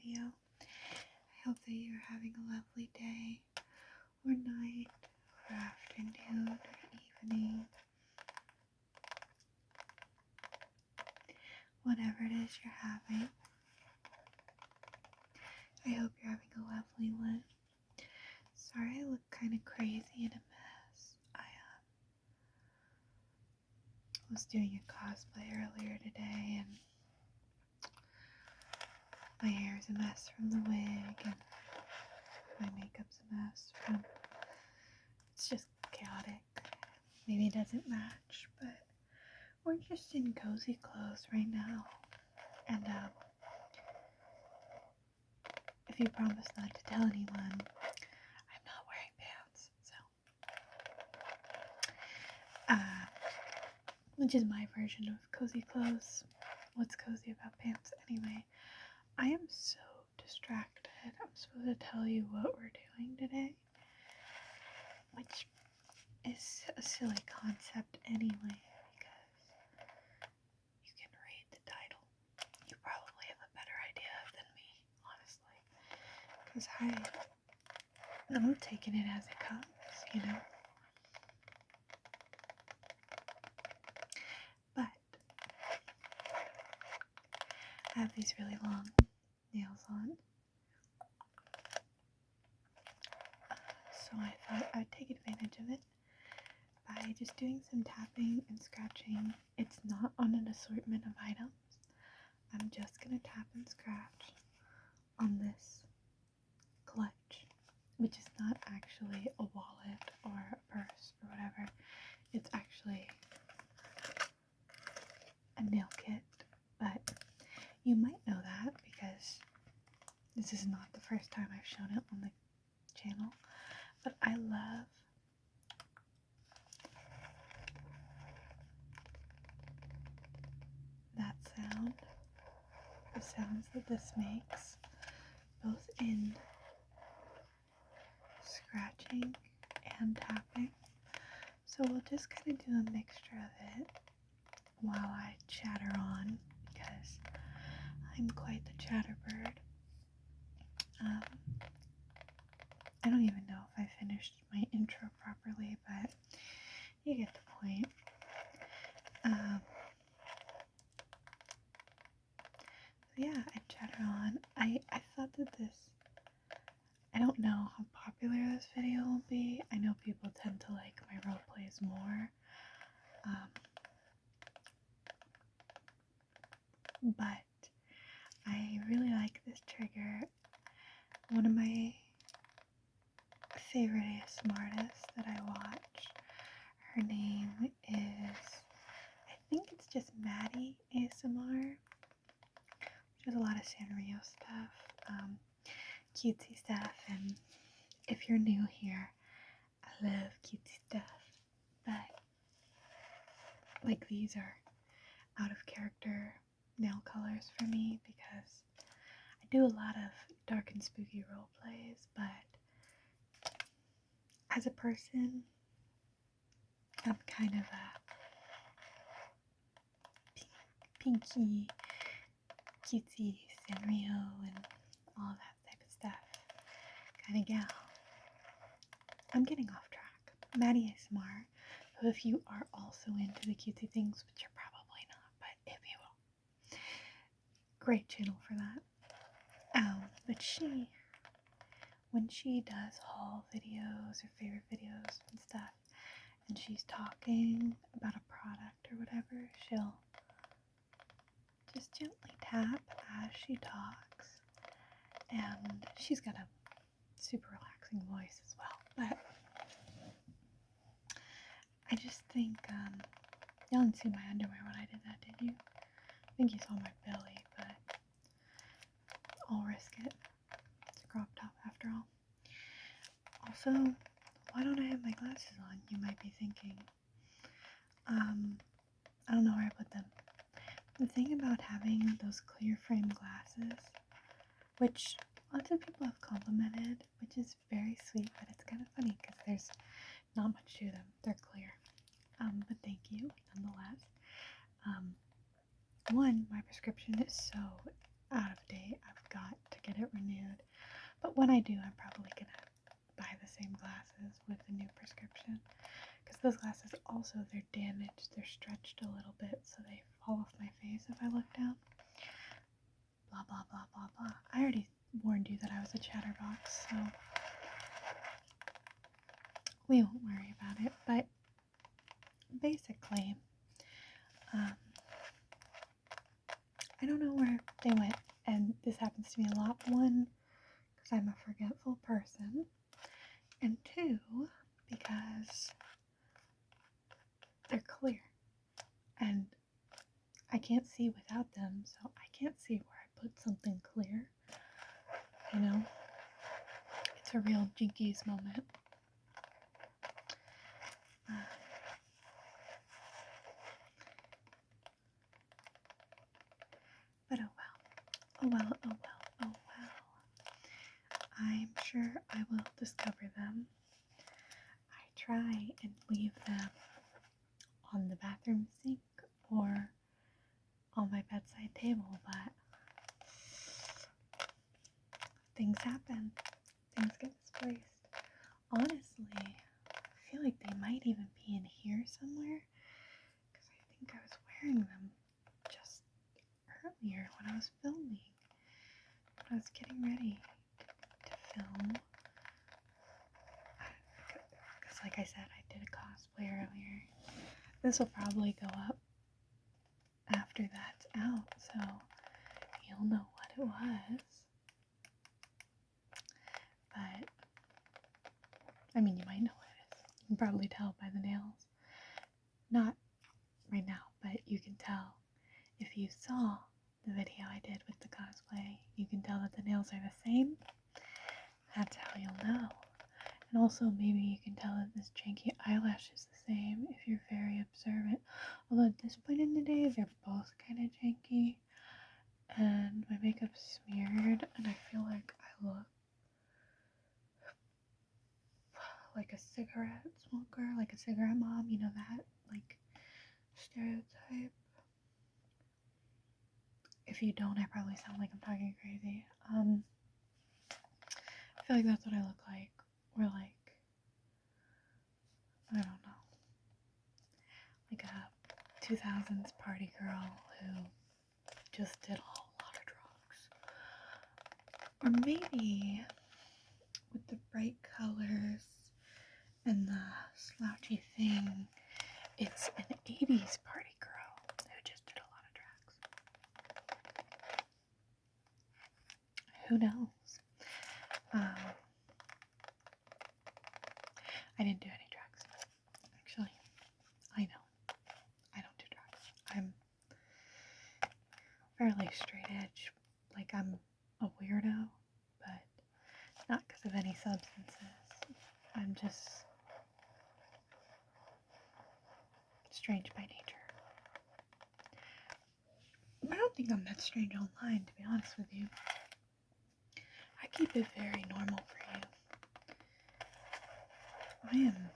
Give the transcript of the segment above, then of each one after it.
video. I hope that you're having a lovely day, or night, or afternoon, or evening. Whatever it is you're having, I hope you're having a lovely one. Sorry I look kind of crazy and a mess. I was doing a cosplay earlier today, and my hair's a mess from the wig, and my makeup's a mess from... It's just chaotic. Maybe it doesn't match, but we're just in cozy clothes right now. And if you promise not to tell anyone, I'm not wearing pants, so which is my version of cozy clothes. What's cozy about pants anyway? I am so distracted. I'm supposed to tell you what we're doing today, which is a silly concept anyway, because you can read the title. You probably have a better idea than me, honestly, because I'm taking it as it comes, you know. But I have these really long nails on, so I thought I'd take advantage of it by just doing some tapping and scratching. It's not on an assortment of items. I'm just gonna tap and scratch on this clutch, which is not actually a wallet or a purse or whatever. It's actually a nail kit, but you might know that because this is not the first time I've shown it on the channel. But I love that sound, the sounds that this makes, both in scratching and tapping. So we'll just kind of do a mixture of it while I chatter on, because I'm quite the chatterbird. I don't even know if I finished my intro properly, but you get the point. So yeah, I chatter on. I thought that I don't know how popular this video will be. I know people tend to like my role plays more. But I really like this trigger. One of my favorite ASMR artists that I watch, her name is, I think it's just Maddie ASMR. She does a lot of Sanrio stuff, cutesy stuff, and if you're new here, I love cutesy stuff, but like these are out of character nail colors for me because I do a lot of dark and spooky role plays, but as a person, I'm kind of a pinky, cutesy Sanrio and all that type of stuff kind of gal. I'm getting off track. Maddie ASMR, so if you are also into the cutesy things, which you're probably not, but if you will, great channel for that. But when she does haul videos or favorite videos and stuff, and she's talking about a product or whatever, she'll just gently tap as she talks, and she's got a super relaxing voice as well. But I just think, y'all didn't see my underwear when I did that, did you? I think you saw my belly, but I'll risk it. It's a crop top after all. Also, why don't I have my glasses on, you might be thinking. I don't know where I put them. The thing about having those clear frame glasses, which lots of people have complimented, which is very sweet, but it's kind of funny because there's not much to them. They're clear. But thank you nonetheless. One, my prescription is so out of date. I've got to get it renewed. But when I do, I'm probably gonna buy the same glasses with the new prescription. Because those glasses also, they're damaged, they're stretched a little bit, so they fall off my face if I look down. Blah, blah, blah, blah, blah. I already warned you that I was a chatterbox, so we won't worry about it. But basically, I don't know where they went, and this happens to me a lot. One, because I'm a forgetful person, and two, because they're clear, and I can't see without them, so I can't see where I put something clear. You know? It's a real Jinkies moment. But oh well. Oh well, oh well, oh well. I'm sure I will discover them. I try and leave them on the bathroom sink or on my bedside table, but things happen. Things get misplaced. Honestly, I feel like they might even be in here somewhere, because I think I was wearing them just earlier when I was filming. When I was getting ready to film. Because like I said, I did a cosplay earlier. This will probably go up after that's out, so you'll know what it was. But, I mean, you might know what it is. You can probably tell by the nails. Not right now, but you can tell. If you saw the video I did with the cosplay, you can tell that the nails are the same. That's how you'll know. And also, maybe you can tell that this janky eyelash is the same if you're very observant. Although at this point in the day, they're both kind of janky. And my makeup's smeared, and I feel like I look like a cigarette smoker, like a cigarette mom, you know that, like, stereotype. If you don't, I probably sound like I'm talking crazy. I feel like that's what I look like. Or like, I don't know, like a 2000s party girl who just did a whole lot of drugs. Or maybe with the bright colors and the slouchy thing, it's an 80s party girl who just did a lot of drugs. Who knows? I didn't do any drugs. Actually, I know. I don't do drugs. I'm fairly straight edge. Like, I'm a weirdo, but not because of any substances. I'm just strange by nature. I don't think I'm that strange online, to be honest with you. I keep it very normal for you. I am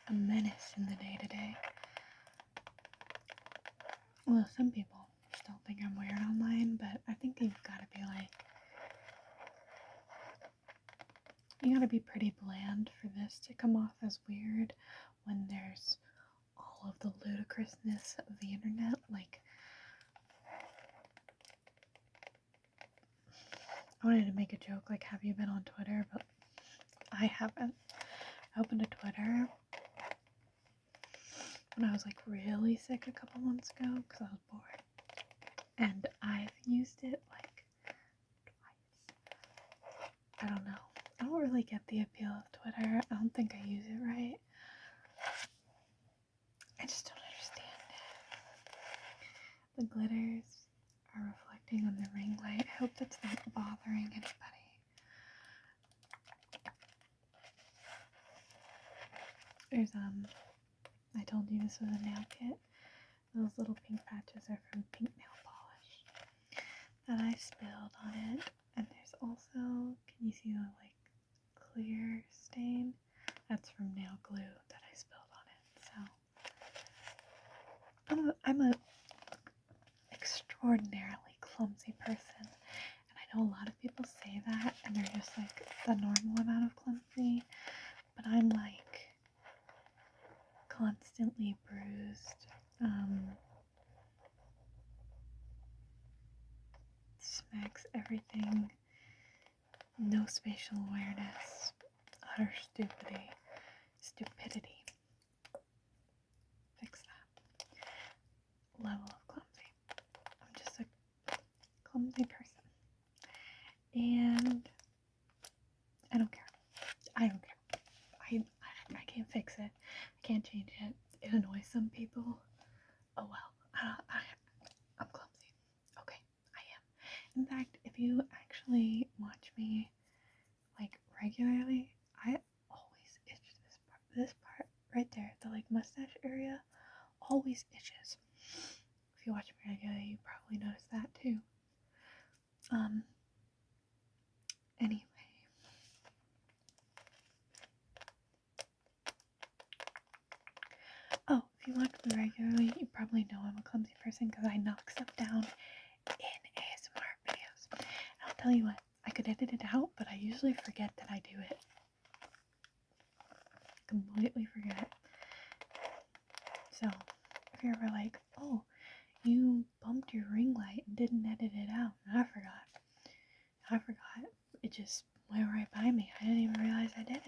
a menace in the day-to-day. Well, some people still think I'm weird online, but I think you've got to be like, you gotta be pretty bland for this to come off as weird when there's all of the ludicrousness of the internet. Like, I wanted to make a joke like, have you been on Twitter? But I haven't. I opened a Twitter when I was like really sick a couple months ago because I was bored. And I've used it like twice. I don't know. I don't really get the appeal of Twitter. I don't think I use it right. I just don't understand it. The glitters are reflecting on the ring light. I hope that's not bothering anybody. There's, I told you this was a nail kit. Those little pink patches are from Pink Nail Polish that I spilled on it. And there's also, can you see the, like, clear stain? That's from nail glue that I spilled on it. So I'm a extraordinarily clumsy person, and I know a lot of people say that and they're just like the normal amount of clumsy, but I'm like constantly bruised, smacks everything, no spatial awareness, utter stupidity. Fix that level of clumsy. I'm just a clumsy person, and I don't care. I don't care. I can't fix it. I can't change it. It annoys some people. Oh well. I'm clumsy. Okay, I am. In fact, if you actually watch me like regularly, I always itch this part right there, the like mustache area, always itches. If you watch me regularly, you probably notice that too. Anyway. Oh, if you watch me regularly, you probably know I'm a clumsy person because I knock stuff down in ASMR videos. And I'll tell you what, I could edit it out, but I usually forget that I do it. Completely forget. So, if you're ever like, oh, you bumped your ring light and didn't edit it out, and I forgot. It just went right by me. I didn't even realize I did it.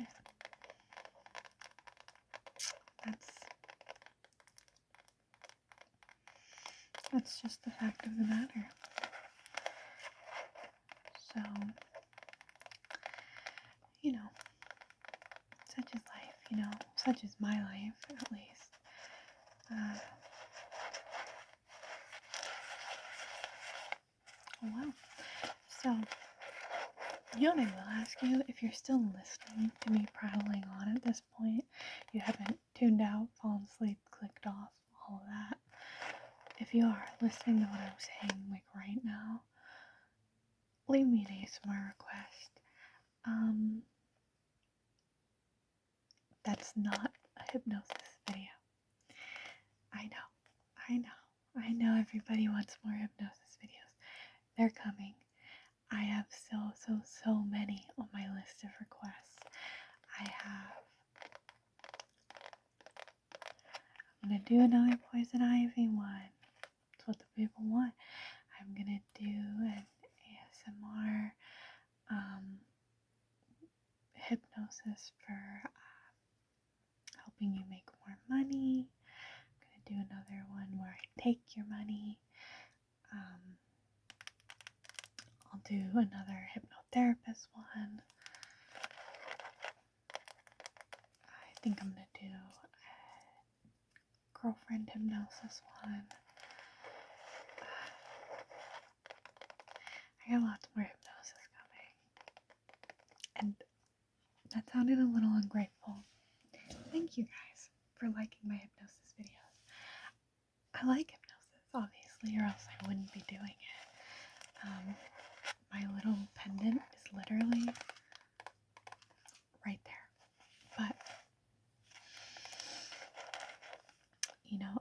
That's just the fact of the matter. So, you know, such is life, such is my life, at least. Oh wow. So, I will ask you, if you're still listening to me prattling on at this point, you haven't tuned out, fallen asleep, clicked off, all of that. If you are listening to what I'm saying, like right now, leave me an ASMR request. That's not a hypnosis video. I know everybody wants more hypnosis videos. They're coming. I have so many on my list of requests. I'm gonna do another poison ivy one. That's what the people want. I'm gonna do an ASMR hypnosis for helping you make more money. I'm gonna do another one where I take your money. I'll do another hypnotherapist one. I think I'm gonna do a girlfriend hypnosis one. I got lots more hypnosis coming. And that sounded a little ungrateful. Thank you guys for liking my hypnosis videos. I like hypnosis, obviously, or else I wouldn't be doing it. My little pendant is literally right there. But,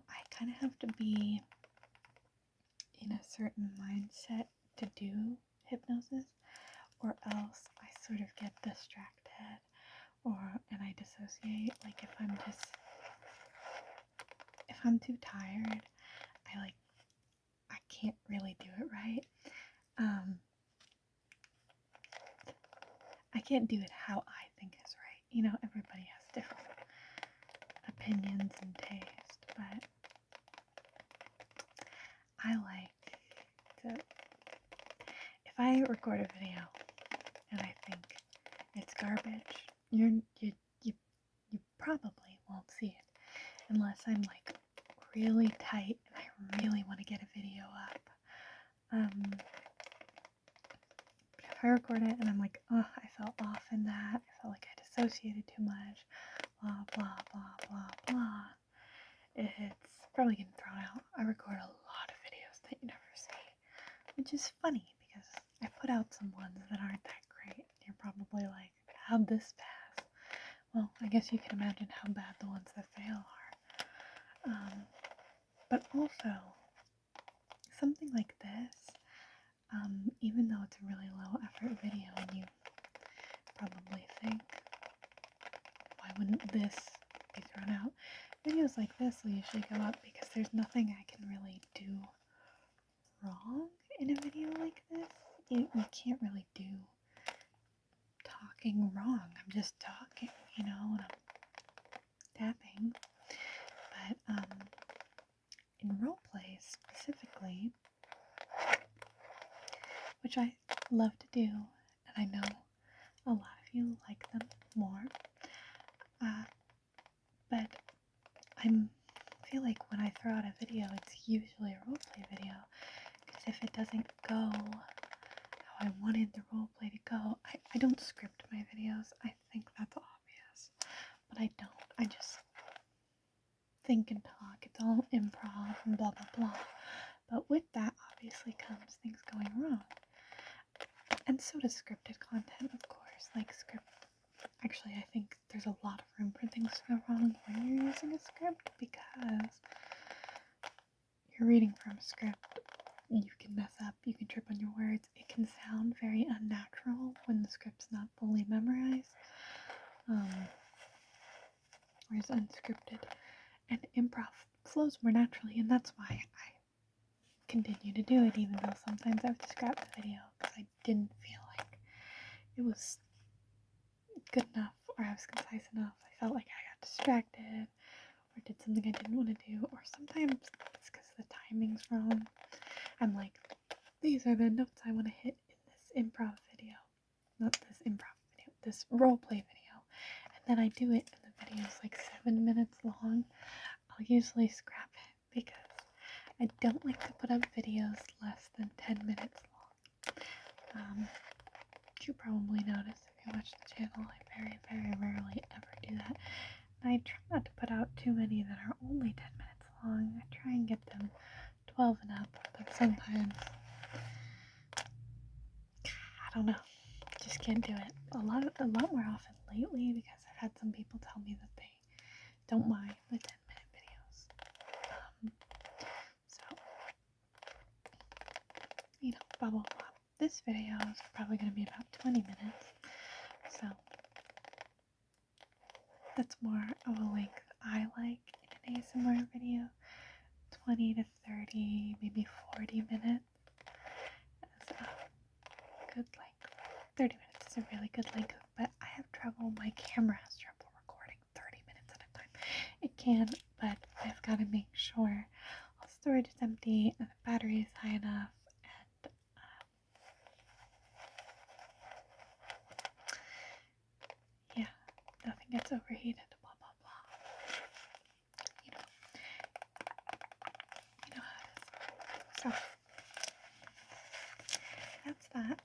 I kind of have to be in a certain mindset to do hypnosis, or else I sort of get distracted, and I dissociate. Like if I'm too tired, I can't really do it right. I can't do it how I think is right. Everybody has different opinions and taste, but I like to, if I record a video and I think it's garbage, you probably won't see it unless I'm like really tight and I really want to get a video up. If I record it and I'm like, oh, I felt off in that, I felt like I dissociated too much, blah blah blah blah blah, it's probably getting thrown out. I record a lot of videos that you never see, which is funny because I put out some ones that aren't that great. You're probably like, how'd this pass? Well, I guess you can imagine how bad the ones that fail are. But also, something like this, even though it's a really low effort video, and you probably think, why wouldn't this be thrown out? Videos like this will usually go up because there's nothing I can really do wrong in a video like this. You can't really do talking wrong. I'm just talking, and I'm tapping. But in roleplay specifically, which I love to do, and I know a lot of you like them more, but I feel like when I throw out a video, it's usually a roleplay video, because if it doesn't go how I wanted the roleplay to go, I don't script my videos. I think that's obvious, but I don't. I just think and talk. It's all improv and blah blah blah. But with that obviously comes things going wrong. And so does scripted content, of course. Actually, I think there's a lot of room for things to go wrong when you're using a script, because you're reading from a script. You can mess up, you can trip on your words. It can sound very unnatural when the script's not fully memorized. Whereas unscripted and improv flows more naturally, and that's why I continue to do it, even though sometimes I have to scrap the video because I didn't feel like it was good enough, or I was concise enough. I felt like I got distracted or did something I didn't want to do, or sometimes it's because the timing's wrong. I'm like, these are the notes I want to hit in this improv video, not this improv video, this roleplay video, and then I do it and the video's like 7 minutes long. I'll usually scrap it because I don't like to put up videos less than 10 minutes long. You probably noticed if you watch the channel, I very, very rarely ever do that. And I try not to put out too many that are only 10 minutes long. I try and get them 12 and up, but sometimes, I don't know, just can't do it. A lot more often lately, because I've had some people tell me that they don't mind the 10-minute videos. So, blah blah blah. This video is probably going to be about 20 minutes, so that's more of a length I like in an ASMR video. 20 to 30, maybe 40 minutes is a good length. 30 minutes is a really good length, but I have trouble, my camera has trouble recording 30 minutes at a time. It can, but I've got to make sure all storage is empty and the battery is high enough, and yeah, nothing gets overheated, blah blah blah. You know how it is. So that's that.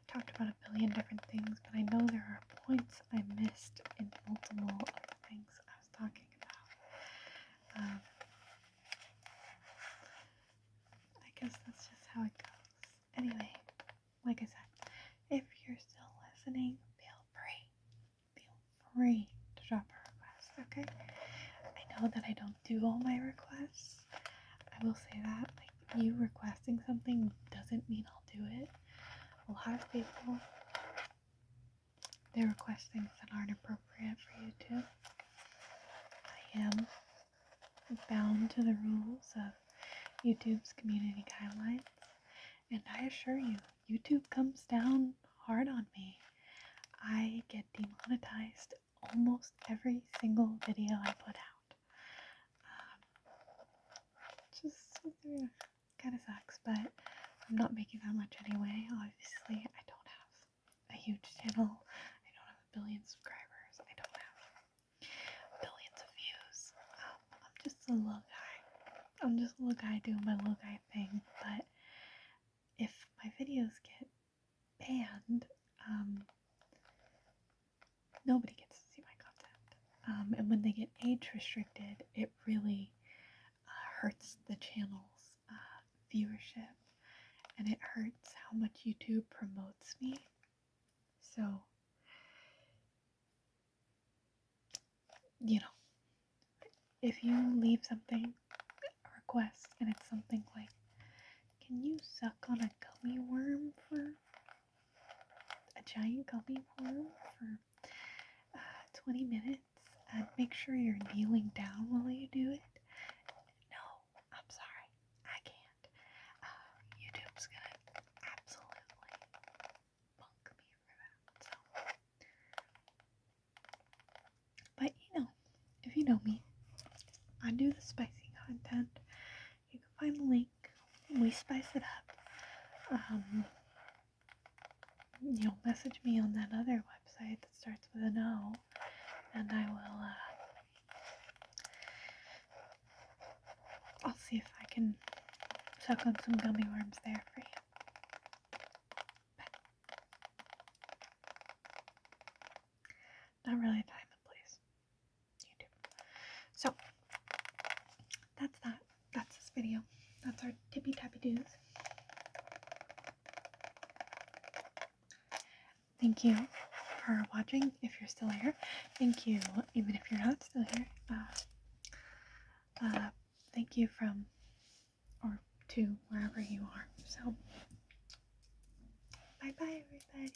Talked about a billion different things, but I know there are points I missed in multiple of the things I was talking about. I guess that's just how it goes. Anyway, like I said, if you're still listening, feel free to drop a request, okay? I know that I don't do all my requests. I will say that, like, you requesting something doesn't mean I'll do it. A lot of people, they request things that aren't appropriate for YouTube. I am bound to the rules of YouTube's community guidelines, and I assure you, YouTube comes down hard on me. I get demonetized almost every single video I put out. Just kind of sucks, but I'm not making that much anyway. Obviously, I don't have a huge channel. I don't have a billion subscribers. I don't have billions of views. I'm just a little guy. I'm just a little guy doing my little guy thing. But if my videos get banned, nobody gets to see my content. And when they get age restricted, it really hurts the channel's viewership, and it hurts how much YouTube promotes me. So, if you leave something, a request, and it's something like, can you suck on a gummy worm for a giant gummy worm for 20 minutes and make sure you're kneeling down while you do it? No, I'm sorry, I can't. YouTube's gonna absolutely bunk me for that. So, but if you know me, I do the spicy content. You can find the link. We spice it up. You'll message me on that other website that starts with an O, and I will, I'll see if I can suck on some gummy worms there for you. But not really a time and place. YouTube. So, that's that. That's this video. That's our tippy tappy doos. Thank you for watching if you're still here. Thank you even if you're not still here. Thank you from or to wherever you are. So bye bye everybody.